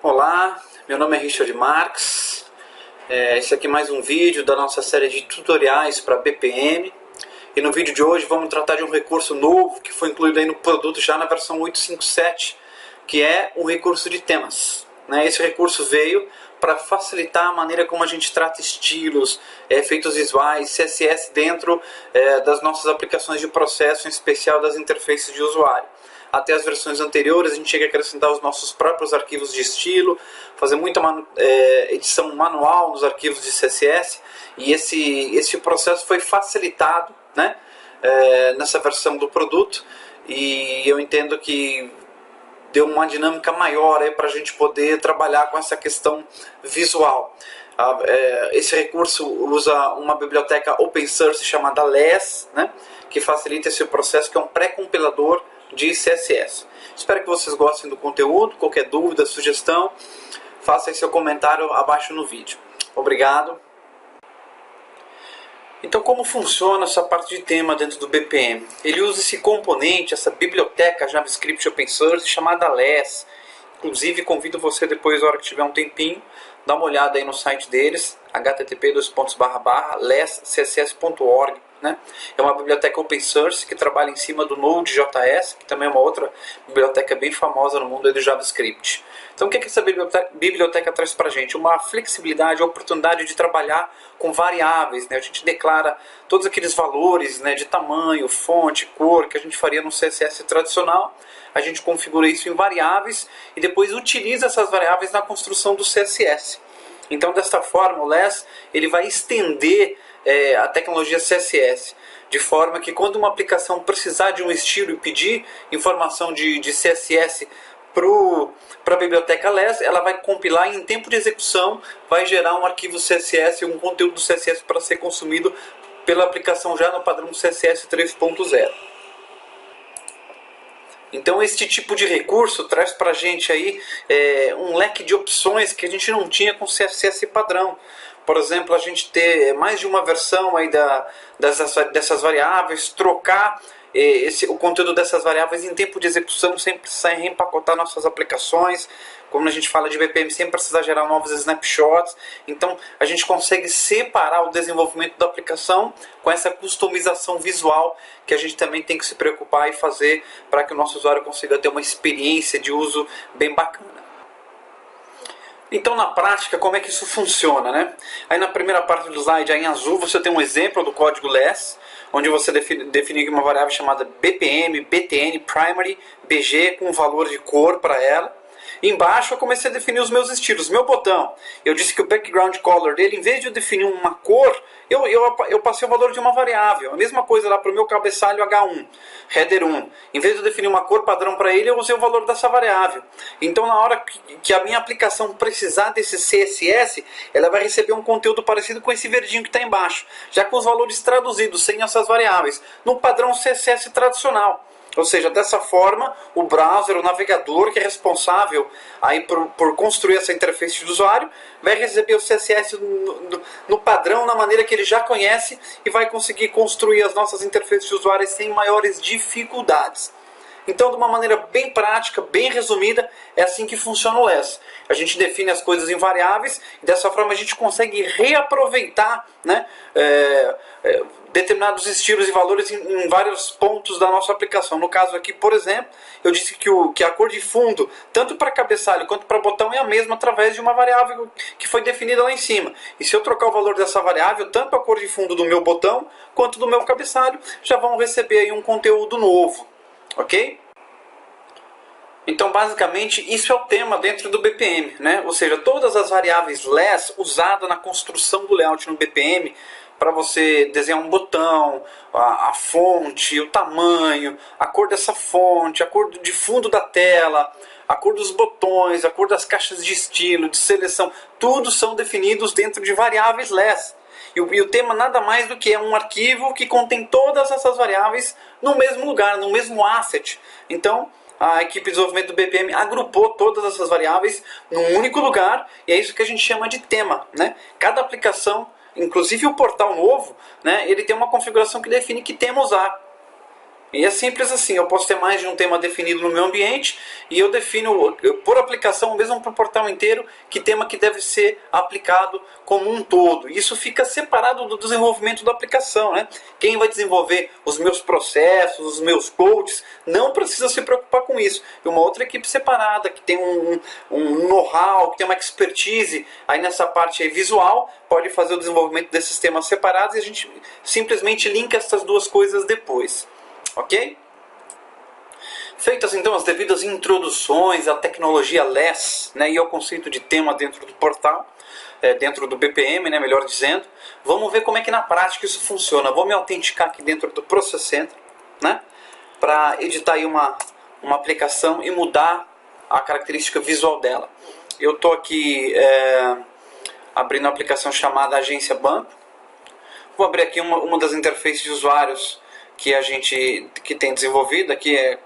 Olá, meu nome é Richard Marques. Esse aqui é mais um vídeo da nossa série de tutoriais para BPM. E no vídeo de hoje vamos tratar de um recurso novo que foi incluído aí no produto já na versão 8.5.7, que é o recurso de temas. Esse recurso veio para facilitar a maneira como a gente trata estilos, efeitos visuais, CSS dentro das nossas aplicações de processo, em especial das interfaces de usuário. Até as versões anteriores a gente chega a acrescentar os nossos próprios arquivos de estilo, fazer muita edição manual nos arquivos de CSS, e esse processo foi facilitado, nessa versão do produto, e eu entendo que deu uma dinâmica maior para a gente poder trabalhar com essa questão visual. Esse recurso usa uma biblioteca open source chamada Less, que facilita esse processo, que é um pré-compilador de CSS. Espero que vocês gostem do conteúdo. Qualquer dúvida, sugestão, faça aí seu comentário abaixo no vídeo. Obrigado. Então, como funciona essa parte de tema dentro do BPM? Ele usa esse componente, essa biblioteca JavaScript open source chamada Less. Inclusive, convido você depois, na hora que tiver um tempinho, dar uma olhada aí no site deles, http://lesscss.org. É uma biblioteca open source que trabalha em cima do Node.js, que também é uma outra biblioteca bem famosa no mundo do JavaScript. Então, o que essa biblioteca traz para a gente? Uma flexibilidade, a oportunidade de trabalhar com variáveis. A gente declara todos aqueles valores, de tamanho, fonte, cor, que a gente faria no CSS tradicional. A gente configura isso em variáveis e depois utiliza essas variáveis na construção do CSS. Então, desta forma, o Less ele vai estender a tecnologia CSS, de forma que quando uma aplicação precisar de um estilo e pedir informação de CSS para a biblioteca Less, ela vai compilar e em tempo de execução vai gerar um arquivo CSS, um conteúdo do CSS para ser consumido pela aplicação já no padrão CSS 3.0. Então, este tipo de recurso traz para a gente aí um leque de opções que a gente não tinha com CSS padrão. Por exemplo, a gente ter mais de uma versão aí dessas variáveis, trocar o conteúdo dessas variáveis em tempo de execução, sem precisar reempacotar nossas aplicações. Como a gente fala de BPM, sem precisar gerar novos snapshots. Então, a gente consegue separar o desenvolvimento da aplicação com essa customização visual que a gente também tem que se preocupar e fazer para que o nosso usuário consiga ter uma experiência de uso bem bacana. Então, na prática, como é que isso funciona? Aí na primeira parte do slide, aí em azul, você tem um exemplo do código Less, onde você define uma variável chamada BPM, BTN, Primary, BG, com um valor de cor para ela. E embaixo eu comecei a definir os meus estilos. Meu botão, eu disse que o background color dele, em vez de eu definir uma cor, eu passei o valor de uma variável. A mesma coisa lá para o meu cabeçalho H1, header 1. Em vez de eu definir uma cor padrão para ele, eu usei o valor dessa variável. Então, na hora que a minha aplicação precisar desse CSS, ela vai receber um conteúdo parecido com esse verdinho que está embaixo, já com os valores traduzidos, sem essas variáveis, no padrão CSS tradicional. Ou seja, dessa forma, o browser, o navegador que é responsável aí por construir essa interface do usuário, vai receber o CSS no padrão, na maneira que ele já conhece, e vai conseguir construir as nossas interfaces de usuário sem maiores dificuldades. Então, de uma maneira bem prática, bem resumida, é assim que funciona o Less. A gente define as coisas em variáveis e dessa forma a gente consegue reaproveitar determinados estilos e valores em vários pontos da nossa aplicação. No caso aqui, por exemplo, eu disse que a cor de fundo, tanto para cabeçalho quanto para botão, é a mesma através de uma variável que foi definida lá em cima. E se eu trocar o valor dessa variável, tanto a cor de fundo do meu botão quanto do meu cabeçalho já vão receber aí um conteúdo novo. Ok? Então, basicamente, isso é o tema dentro do BPM, Ou seja, todas as variáveis Less usadas na construção do layout no BPM, para você desenhar um botão, a fonte, o tamanho, a cor dessa fonte, a cor de fundo da tela, a cor dos botões, a cor das caixas de estilo, de seleção, tudo são definidos dentro de variáveis Less. E o tema nada mais do que é um arquivo que contém todas essas variáveis no mesmo lugar, no mesmo asset. Então, a equipe de desenvolvimento do BPM agrupou todas essas variáveis num único lugar, e é isso que a gente chama de tema. Cada aplicação, inclusive o portal novo, ele tem uma configuração que define que tema usar. E é simples assim, eu posso ter mais de um tema definido no meu ambiente e eu defino por aplicação, mesmo para o portal inteiro, que tema que deve ser aplicado como um todo. Isso fica separado do desenvolvimento da aplicação, né? Quem vai desenvolver os meus processos, os meus codes, não precisa se preocupar com isso. E uma outra equipe separada, que tem um know-how, que tem uma expertise aí nessa parte aí visual, pode fazer o desenvolvimento desses temas separados e a gente simplesmente linka essas duas coisas depois. Ok? Feitas então as devidas introduções à tecnologia LESS, né, e ao conceito de tema dentro do portal, dentro do BPM, né, melhor dizendo, vamos ver como é que na prática isso funciona. Vou me autenticar aqui dentro do Process Center, né, para editar aí uma aplicação e mudar a característica visual dela. Eu estou aqui abrindo uma aplicação chamada Agência Banco. Vou abrir aqui uma das interfaces de usuários que a gente tem desenvolvido. Aqui é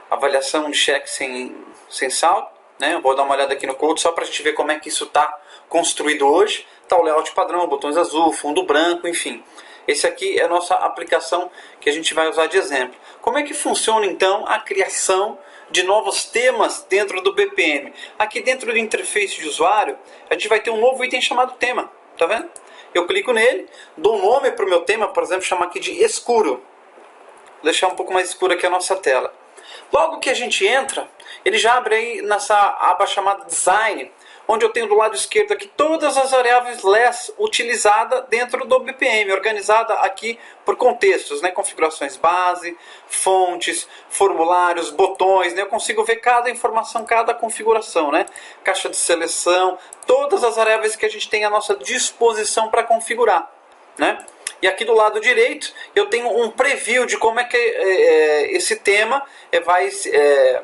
avaliação de cheque sem saldo, né? Eu vou dar uma olhada aqui no code só para a gente ver como é que isso está construído hoje. Está o layout padrão, botões azul, fundo branco, enfim. Esse aqui é a nossa aplicação que a gente vai usar de exemplo. Como é que funciona então a criação de novos temas dentro do BPM? Aqui dentro do interface de usuário, a gente vai ter um novo item chamado tema, tá vendo? Eu clico nele, dou um nome para o meu tema, por exemplo, chamar aqui de escuro. Vou deixar um pouco mais escura aqui a nossa tela. Logo que a gente entra, ele já abre aí nessa aba chamada Design, onde eu tenho do lado esquerdo aqui todas as variáveis LESS utilizadas dentro do BPM, organizada aqui por contextos, né? Configurações base, fontes, formulários, botões, né? Eu consigo ver cada informação, cada configuração, né? Caixa de seleção, todas as variáveis que a gente tem à nossa disposição para configurar, né? E aqui do lado direito eu tenho um preview de como é que esse tema vai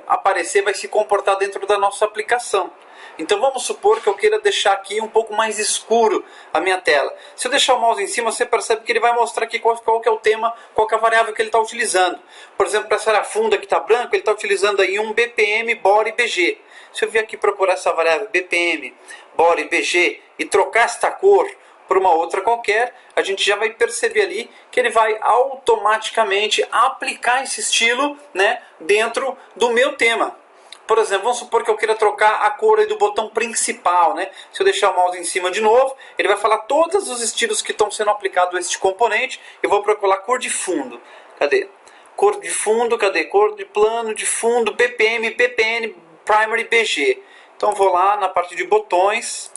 aparecer, vai se comportar dentro da nossa aplicação. Então vamos supor que eu queira deixar aqui um pouco mais escuro a minha tela. Se eu deixar o mouse em cima, você percebe que ele vai mostrar aqui qual que é o tema, qual que é a variável que ele está utilizando. Por exemplo, para essa área funda que está branco, ele está utilizando aí um BPM body BG. Se eu vier aqui procurar essa variável BPM body BG e trocar esta cor por uma outra qualquer, a gente já vai perceber ali que ele vai automaticamente aplicar esse estilo, né, dentro do meu tema. Por exemplo, vamos supor que eu queira trocar a cor aí do botão principal, né? Se eu deixar o mouse em cima de novo, ele vai falar todos os estilos que estão sendo aplicados a este componente. Eu vou procurar cor de fundo. Cadê? Cor de fundo, cadê? Cor de plano, de fundo, BPM, BPN, Primary, BG. Então vou lá na parte de botões.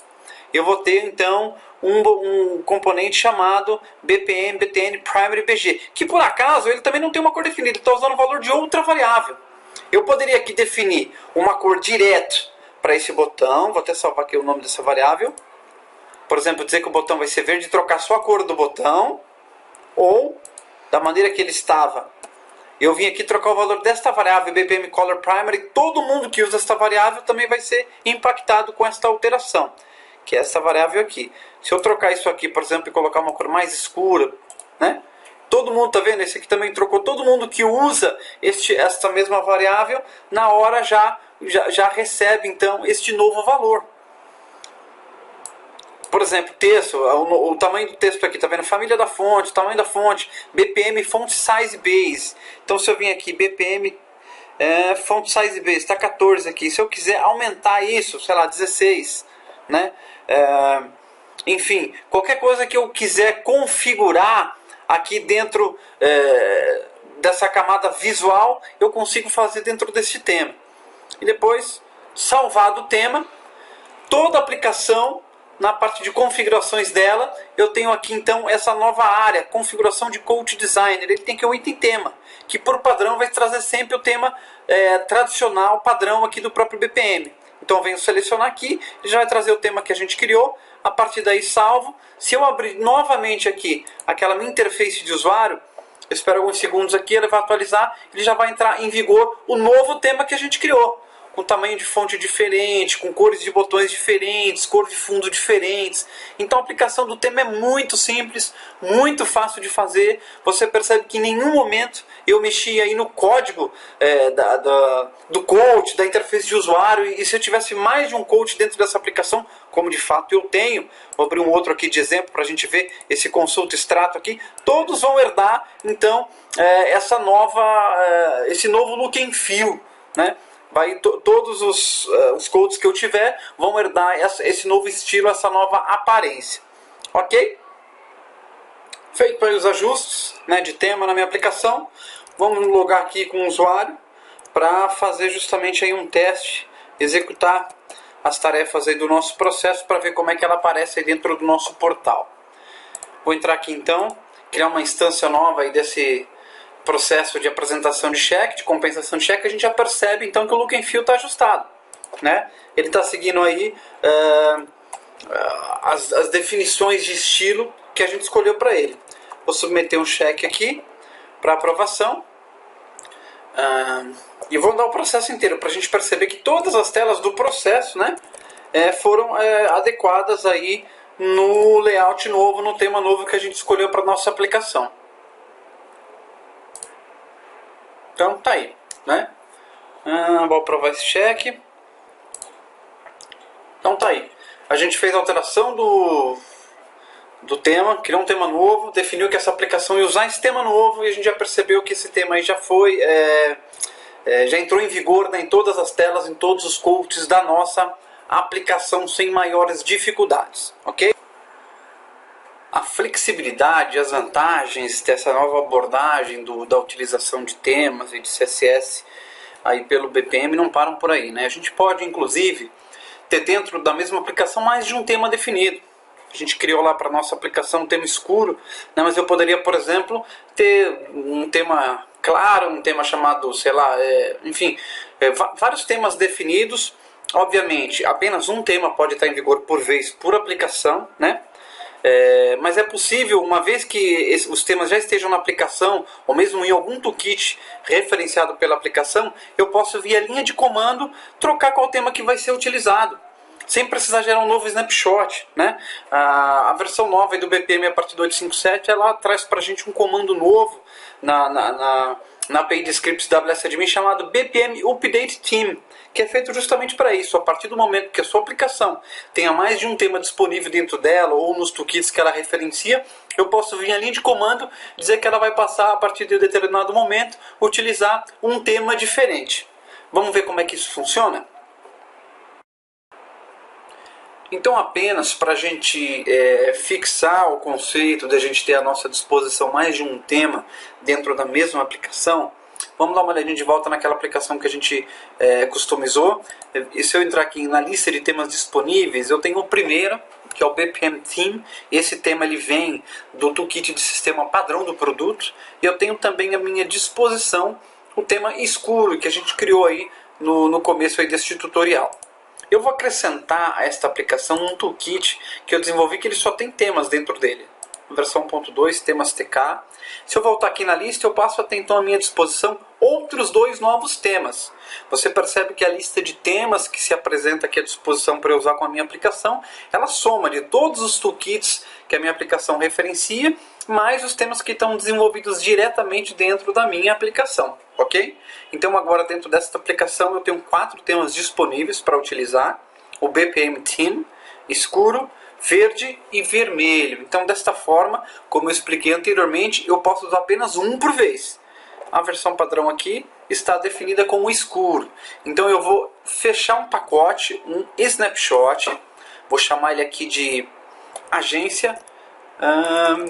Eu vou ter então um componente chamado BPM, BTN, Primary, BG. Que por acaso ele também não tem uma cor definida. Ele está usando o valor de outra variável. Eu poderia aqui definir uma cor direto para esse botão. Vou até salvar aqui o nome dessa variável. Por exemplo, dizer que o botão vai ser verde e trocar só a cor do botão. Ou, da maneira que ele estava, eu vim aqui trocar o valor desta variável BPM Color Primary. Todo mundo que usa esta variável também vai ser impactado com esta alteração, que é essa variável aqui. Se eu trocar isso aqui, por exemplo, e colocar uma cor mais escura, né? Todo mundo, tá vendo? Esse aqui também trocou. Todo mundo que usa esta mesma variável, na hora já recebe, então, este novo valor. Por exemplo, texto, o tamanho do texto aqui, tá vendo? Família da fonte, tamanho da fonte, BPM Font Size Base. Então, se eu vim aqui, BPM Font Size Base, está 14 aqui. Se eu quiser aumentar isso, sei lá, 16, né? Enfim, qualquer coisa que eu quiser configurar aqui dentro dessa camada visual, eu consigo fazer dentro desse tema. E depois, salvado o tema, toda a aplicação, na parte de configurações dela, eu tenho aqui então essa nova área, configuração de Code Designer. Ele tem aqui o item tema, que por padrão vai trazer sempre o tema tradicional, padrão aqui do próprio BPM. Então eu venho selecionar aqui, ele já vai trazer o tema que a gente criou, a partir daí salvo. Se eu abrir novamente aqui aquela minha interface de usuário, eu espero alguns segundos aqui, ele vai atualizar, ele já vai entrar em vigor o novo tema que a gente criou. com tamanho de fonte diferente, com cores de botões diferentes, cor de fundo diferentes. Então a aplicação do tema é muito simples, muito fácil de fazer. Você percebe que em nenhum momento eu mexi aí no código do coach, da interface de usuário, e se eu tivesse mais de um coach dentro dessa aplicação, como de fato eu tenho, vou abrir um outro aqui de exemplo para a gente ver esse consulta extrato aqui, todos vão herdar então esse novo look and feel, né? Todos os codes que eu tiver vão herdar esse novo estilo, essa nova aparência. Ok? Feito aí os ajustes, né, de tema na minha aplicação, vamos logar aqui com o usuário para fazer justamente aí um teste, executar as tarefas aí do nosso processo para ver como é que ela aparece aí dentro do nosso portal. Vou entrar aqui então, criar uma instância nova aí desse processo de apresentação de cheque, de compensação de cheque. A gente já percebe então que o look and feel está ajustado, né? Ele está seguindo aí as definições de estilo que a gente escolheu para ele. Vou submeter um cheque aqui para aprovação e vou dar o processo inteiro para a gente perceber que todas as telas do processo, né, foram adequadas aí no layout novo, no tema novo que a gente escolheu para nossa aplicação. Então tá aí, né? Vou aprovar esse cheque. Então tá aí. A gente fez a alteração do tema, criou um tema novo, definiu que essa aplicação ia usar esse tema novo e a gente já percebeu que esse tema aí já foi, já entrou em vigor, né, em todas as telas, em todos os coaches da nossa aplicação sem maiores dificuldades, ok? A flexibilidade, as vantagens dessa nova abordagem da utilização de temas e de CSS aí pelo BPM não param por aí, né? A gente pode, inclusive, ter dentro da mesma aplicação mais de um tema definido. A gente criou lá para a nossa aplicação um tema escuro, né? Mas eu poderia, por exemplo, ter um tema claro, um tema chamado, sei lá, enfim, vários temas definidos. Obviamente, apenas um tema pode estar em vigor por vez, por aplicação, né? Mas é possível, uma vez que os temas já estejam na aplicação, ou mesmo em algum toolkit referenciado pela aplicação, eu posso, via linha de comando, trocar qual tema que vai ser utilizado, sem precisar gerar um novo snapshot, né? A versão nova do BPM a partir do 857, ela traz para a gente um comando novo na API de scripts WSAdmin chamado BPM Update Theme, que é feito justamente para isso. A partir do momento que a sua aplicação tenha mais de um tema disponível dentro dela ou nos toolkits que ela referencia, eu posso vir ali de comando dizer que ela vai passar a partir de um determinado momento utilizar um tema diferente. Vamos ver como é que isso funciona? Então, apenas para a gente fixar o conceito de a gente ter à nossa disposição mais de um tema dentro da mesma aplicação, vamos dar uma olhadinha de volta naquela aplicação que a gente customizou. E se eu entrar aqui na lista de temas disponíveis, eu tenho o primeiro, que é o BPM Theme. Esse tema ele vem do toolkit de sistema padrão do produto. E eu tenho também à minha disposição o tema escuro, que a gente criou aí no começo aí desse tutorial. Eu vou acrescentar a esta aplicação um toolkit que eu desenvolvi, que ele só tem temas dentro dele. Versão 1.2, temas TK. Se eu voltar aqui na lista, eu passo a ter então à minha disposição outros dois novos temas. Você percebe que a lista de temas que se apresenta aqui à disposição para eu usar com a minha aplicação, ela soma de todos os toolkits que a minha aplicação referencia, mais os temas que estão desenvolvidos diretamente dentro da minha aplicação, ok? Então agora dentro desta aplicação eu tenho 4 temas disponíveis para utilizar: o BPM Theme, escuro, verde e vermelho. Então desta forma, como eu expliquei anteriormente, eu posso usar apenas um por vez. A versão padrão aqui está definida como escuro. Então eu vou fechar um pacote, um snapshot, vou chamar ele aqui de agência,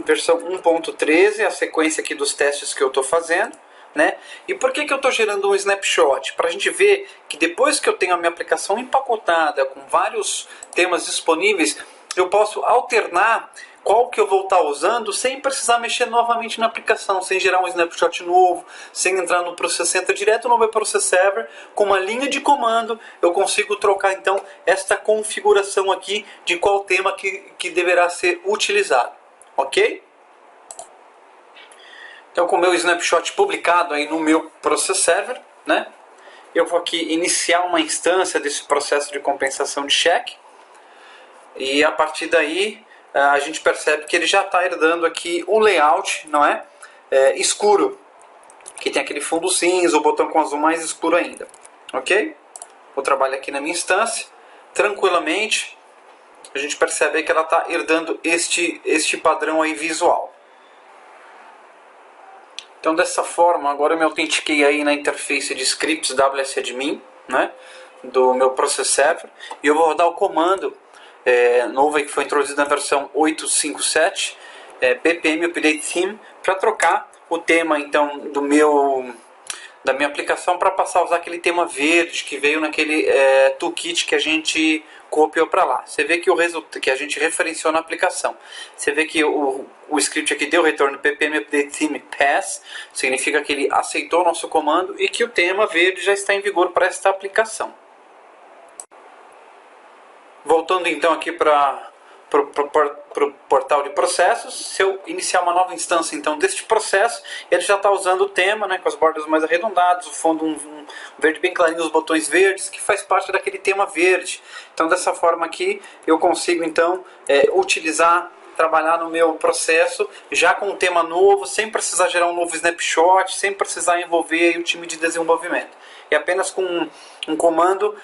versão 1.13, a sequência aqui dos testes que eu estou fazendo, né? E por que eu estou gerando um snapshot? Para a gente ver que depois que eu tenho a minha aplicação empacotada com vários temas disponíveis, eu posso alternar qual que eu vou estar usando sem precisar mexer novamente na aplicação, sem gerar um snapshot novo, sem entrar no Process Center direto no meu Process Server. Com uma linha de comando eu consigo trocar então esta configuração aqui de qual tema que deverá ser utilizado, ok? Então, com o meu snapshot publicado aí no meu Process Server, né, eu vou aqui iniciar uma instância desse processo de compensação de cheque. E a partir daí a gente percebe que ele já está herdando aqui o layout, não é? Escuro, que tem aquele fundo cinza, o botão com azul mais escuro ainda. Ok? Vou trabalhar aqui na minha instância, tranquilamente. A gente percebe aí que ela está herdando este padrão aí visual. Então dessa forma, agora eu me autentiquei aí na interface de scripts WSAdmin, né, do meu process server, e eu vou rodar o comando novo aí que foi introduzido na versão 8.5.7, BPM Update Theme, para trocar o tema então da minha aplicação para passar a usar aquele tema verde que veio naquele toolkit que a gente copiou para lá. Você vê que que a gente referenciou na aplicação. Você vê que o script aqui deu retorno ppm update theme pass, significa que ele aceitou o nosso comando e que o tema verde já está em vigor para esta aplicação. Voltando então aqui para o portal de processos, se eu iniciar uma nova instância então deste processo, ele já está usando o tema, né, com as bordas mais arredondadas, o fundo um verde bem clarinho, os botões verdes, que faz parte daquele tema verde. Então dessa forma aqui eu consigo então trabalhar no meu processo já com um tema novo, sem precisar gerar um novo snapshot, sem precisar envolver aí o time de desenvolvimento. E apenas com um comando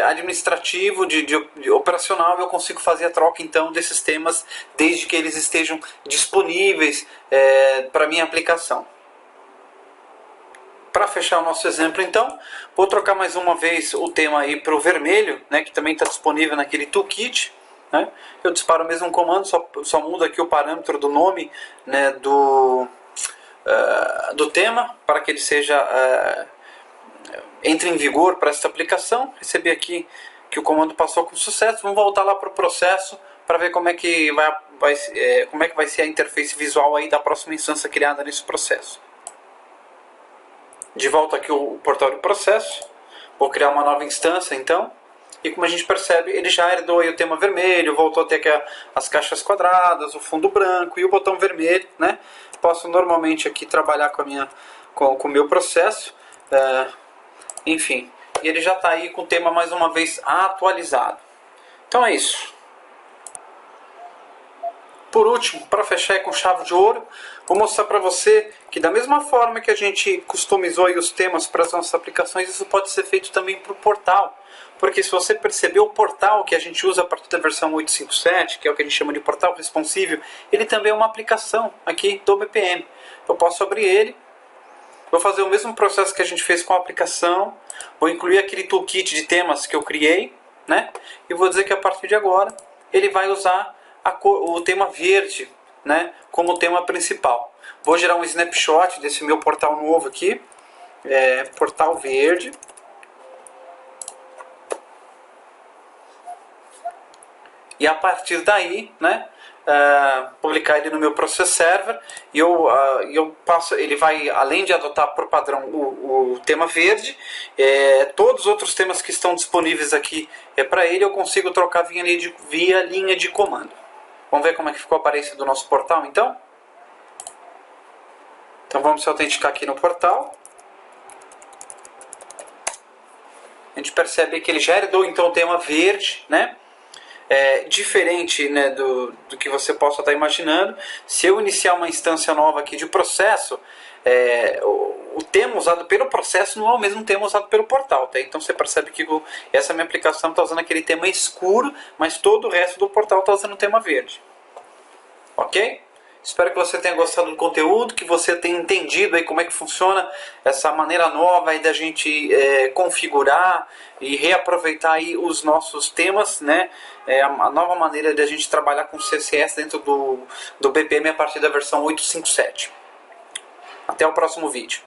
administrativo, de operacional, eu consigo fazer a troca então desses temas, desde que eles estejam disponíveis para minha aplicação. Para fechar o nosso exemplo então, vou trocar mais uma vez o tema aí para o vermelho, né, que também está disponível naquele toolkit. Né? Eu disparo o mesmo comando, só muda aqui o parâmetro do nome, né, do tema, para que ele entre em vigor para esta aplicação. Recebi aqui que o comando passou com sucesso. Vamos voltar lá para o processo para ver como é que vai ser a interface visual aí da próxima instância criada nesse processo. De volta aqui o portal de processo. Vou criar uma nova instância então. E como a gente percebe, ele já herdou aí o tema vermelho, voltou a ter aqui as caixas quadradas, o fundo branco e o botão vermelho, né? Posso normalmente aqui trabalhar com o meu processo. Enfim, e ele já está aí com o tema mais uma vez atualizado. Então é isso. Por último, para fechar com chave de ouro, vou mostrar para você que da mesma forma que a gente customizou aí os temas para as nossas aplicações, isso pode ser feito também para o portal. Porque se você perceber, o portal que a gente usa a partir da versão 8.5.7, que é o que a gente chama de portal responsível, ele também é uma aplicação aqui do BPM. Eu posso abrir ele. Vou fazer o mesmo processo que a gente fez com a aplicação. Vou incluir aquele toolkit de temas que eu criei, né? E vou dizer que a partir de agora ele vai usar o tema verde, né, como tema principal. Vou gerar um snapshot desse meu portal novo aqui. Portal verde. E a partir daí, né, publicar ele no meu process server e ele vai, além de adotar por padrão o tema verde, todos os outros temas que estão disponíveis aqui para ele eu consigo trocar via linha de comando. Vamos ver como é que ficou a aparência do nosso portal então? Então vamos se autenticar aqui no portal. A gente percebe que ele já herdou então o tema verde, né? Diferente, né, do que você possa estar imaginando. Se eu iniciar uma instância nova aqui de processo, o tema usado pelo processo não é o mesmo tema usado pelo portal, tá? Então você percebe que essa minha aplicação está usando aquele tema escuro, mas todo o resto do portal está usando o tema verde. Ok? Espero que você tenha gostado do conteúdo, que você tenha entendido aí como é que funciona essa maneira nova aí da gente configurar e reaproveitar aí os nossos temas, né? A nova maneira de a gente trabalhar com CSS dentro do BPM a partir da versão 8.5.7. Até o próximo vídeo.